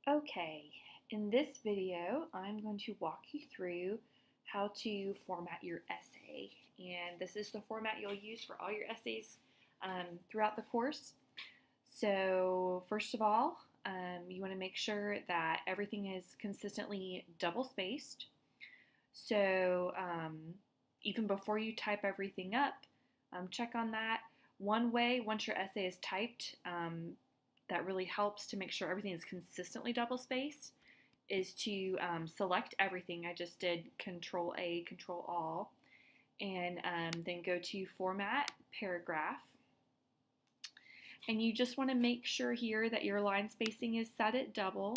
Okay, in this video, I'm going to walk you through how to format your essay. And this is the format you'll use for all your essays throughout the course. So first of all, you want to make sure that everything is consistently double spaced. So even before you type everything up, check on that. One way, once your essay is typed, that really helps to make sure everything is consistently double spaced is to select everything. I just did Control A, Control All, and then go to Format, Paragraph. And you just want to make sure here that your line spacing is set at double.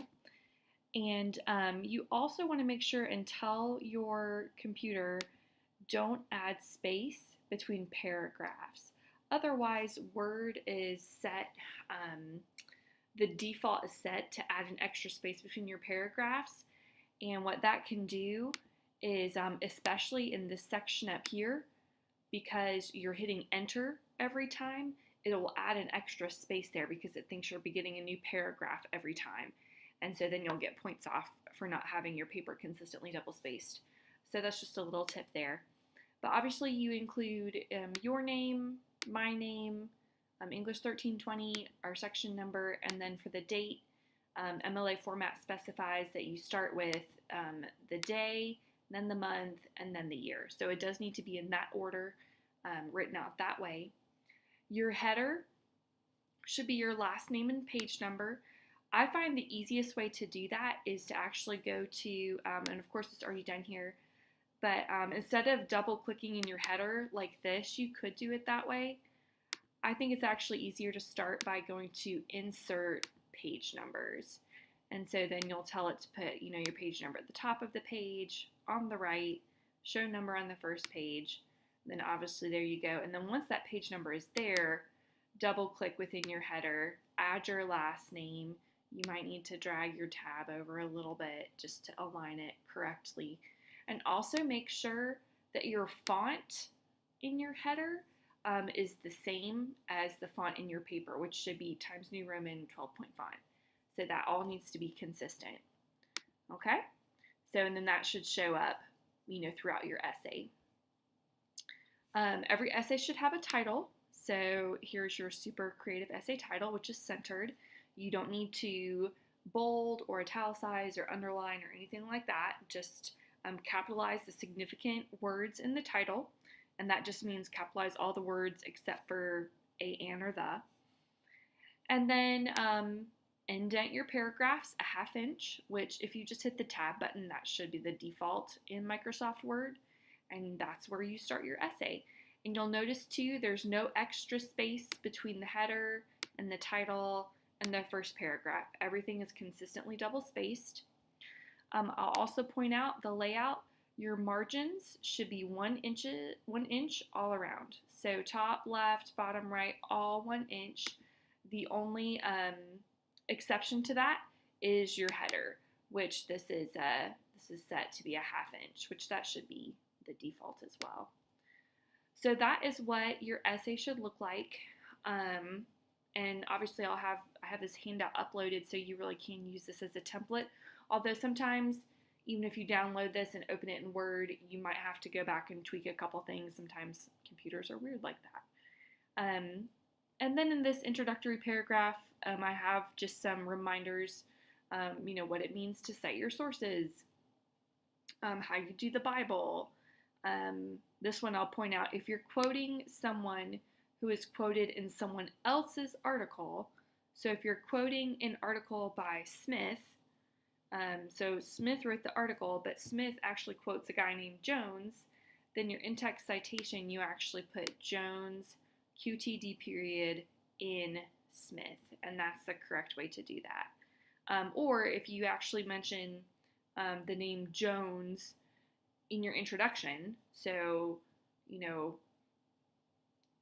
And you also want to make sure and tell your computer don't add space between paragraphs. Otherwise, Word is set, the default is set to add an extra space between your paragraphs. And what that can do is, especially in this section up here, because you're hitting enter every time, it will add an extra space there because it thinks you're beginning a new paragraph every time. And so then you'll get points off for not having your paper consistently double spaced. So that's just a little tip there. But obviously you include your name, my name, English 1320, our section number, and then for the date, MLA Format specifies that you start with the day, then the month, and then the year. So it does need to be in that order, written out that way. Your header should be your last name and page number. I find the easiest way to do that is to actually go to, and of course it's already done here, but instead of double clicking in your header like this, you could do it that way. I think it's actually easier to start by going to Insert Page Numbers. And so then you'll tell it to put, your page number at the top of the page, on the right, show number on the first page. Then obviously there you go. And then once that page number is there, double click within your header, add your last name. You might need to drag your tab over a little bit just to align it correctly. And also make sure that your font in your header is the same as the font in your paper, which should be Times New Roman 12-point font. So that all needs to be consistent. Okay? So, and then that should show up, throughout your essay. Every essay should have a title. So here's your super creative essay title, which is centered. You don't need to bold or italicize or underline or anything like that. Just capitalize the significant words in the title. And that just means capitalize all the words except for a, an, or the. And then indent your paragraphs a 1/2 inch, which if you just hit the tab button, that should be the default in Microsoft Word. And that's where you start your essay. And you'll notice too, there's no extra space between the header and the title and the first paragraph. Everything is consistently double spaced. I'll also point out the layout. Your margins should be 1 inch all around. So top, left, bottom, right, all 1 inch. The only exception to that is your header, which this is set to be a 1/2 inch, which that should be the default as well. So that is what your essay should look like. And obviously I have this handout uploaded so you really can use this as a template. Although sometimes, even if you download this and open it in Word, you might have to go back and tweak a couple things. Sometimes computers are weird like that. And then in this introductory paragraph, I have just some reminders, what it means to cite your sources, how you do the Bible. This one I'll point out, if you're quoting someone who is quoted in someone else's article, so if you're quoting an article by Smith, so Smith wrote the article, but Smith actually quotes a guy named Jones, then your in-text citation, you actually put Jones, QTD period, in Smith, and that's the correct way to do that. Or if you actually mention the name Jones in your introduction, so,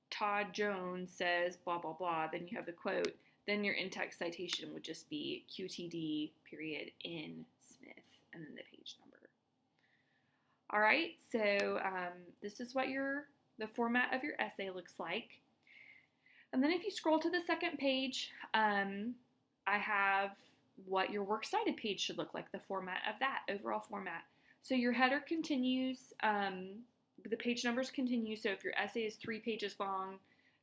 Todd Jones says blah, blah, blah, then you have the quote, then your in-text citation would just be QTD period in Smith, and then the page number. All right, so this is what the format of your essay looks like. And then if you scroll to the second page, I have what your works cited page should look like, the format of that, overall format. So your header continues, the page numbers continue. So if your essay is 3 pages long,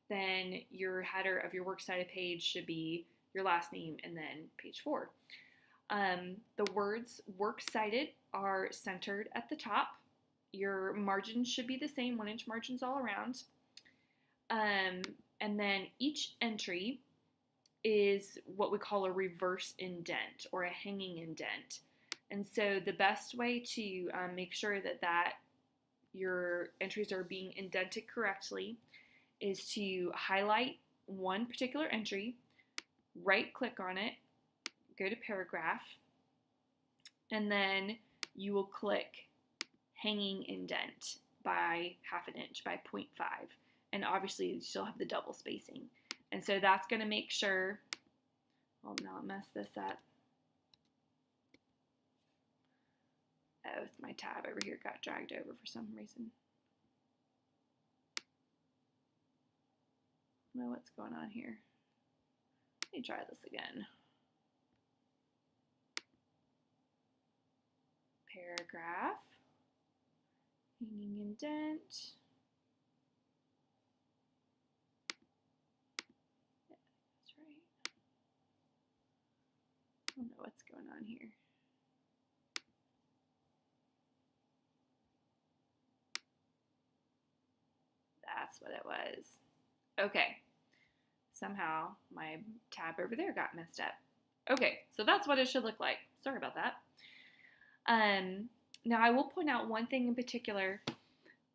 then your header of your works cited page should be your last name and then page 4. The words works cited are centered at the top. Your margins should be the same, 1-inch margins all around. And then each entry is what we call a reverse indent or a hanging indent. And so the best way to make sure that your entries are being indented correctly is to highlight one particular entry, right-click on it, go to paragraph, and then you will click hanging indent by 1/2 inch, by 0.5. And obviously you still have the double spacing. And so that's going to make sure, I'll not mess this up. Oh, it's my tab over here got dragged over for some reason. I don't know what's going on here. Let me try this again. Paragraph, hanging indent. Yeah, that's right. I don't know what's going on here. That's what it was. Okay. Somehow my tab over there got messed up. Okay, so that's what it should look like. Sorry about that. Now I will point out one thing in particular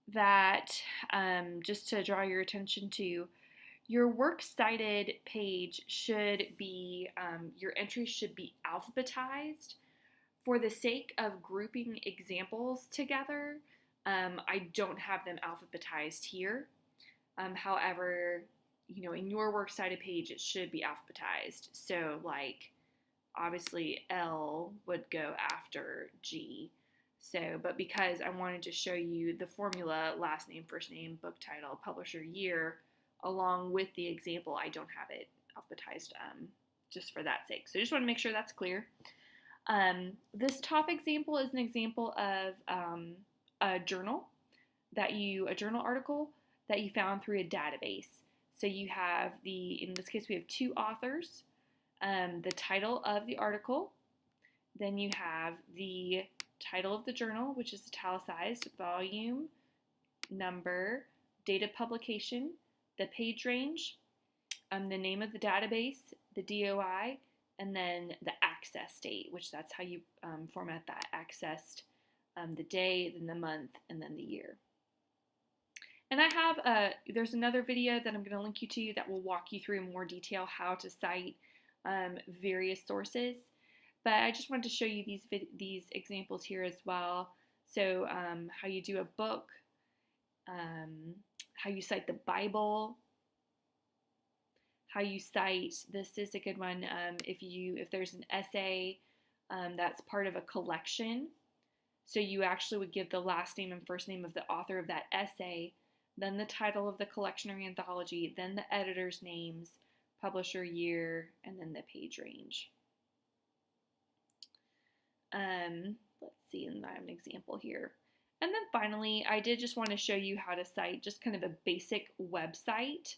that just to draw your attention to, your works cited page should be, your entries should be alphabetized. For the sake of grouping examples together, I don't have them alphabetized here. However, you know, in your works cited page, it should be alphabetized. So like, obviously L would go after G. So, but because I wanted to show you the formula, last name, first name, book title, publisher, year, along with the example, I don't have it alphabetized just for that sake. So I just want to make sure that's clear. This top example is an example of a journal article that you found through a database. So you have in this case we have 2 authors, the title of the article, then you have the title of the journal, which is italicized, volume, number, date of publication, the page range, the name of the database, the DOI, and then the access date, which that's how you format that, accessed, the day, then the month, and then the year. And I have, there's another video that I'm going to link you to that will walk you through in more detail how to cite various sources. But I just wanted to show you these examples here as well. So how you do a book, how you cite the Bible, how you cite, this is a good one, if there's an essay that's part of a collection, so you actually would give the last name and first name of the author of that essay, then the title of the collection or anthology, then the editor's names, publisher, year, and then the page range. Let's see, and I have an example here. And then finally, I did just want to show you how to cite just kind of a basic website.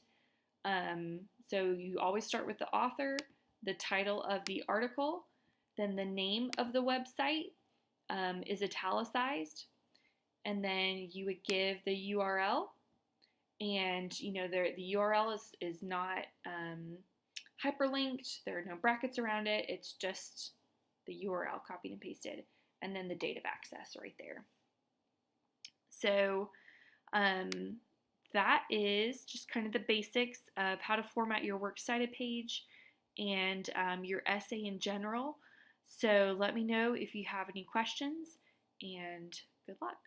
So you always start with the author, the title of the article, then the name of the website is italicized, and then you would give the URL, and you know the URL is not hyperlinked, there are no brackets around it, it's just the URL copied and pasted, and then the date of access right there. So that is just kind of the basics of how to format your works cited page and your essay in general. So let me know if you have any questions, and good luck.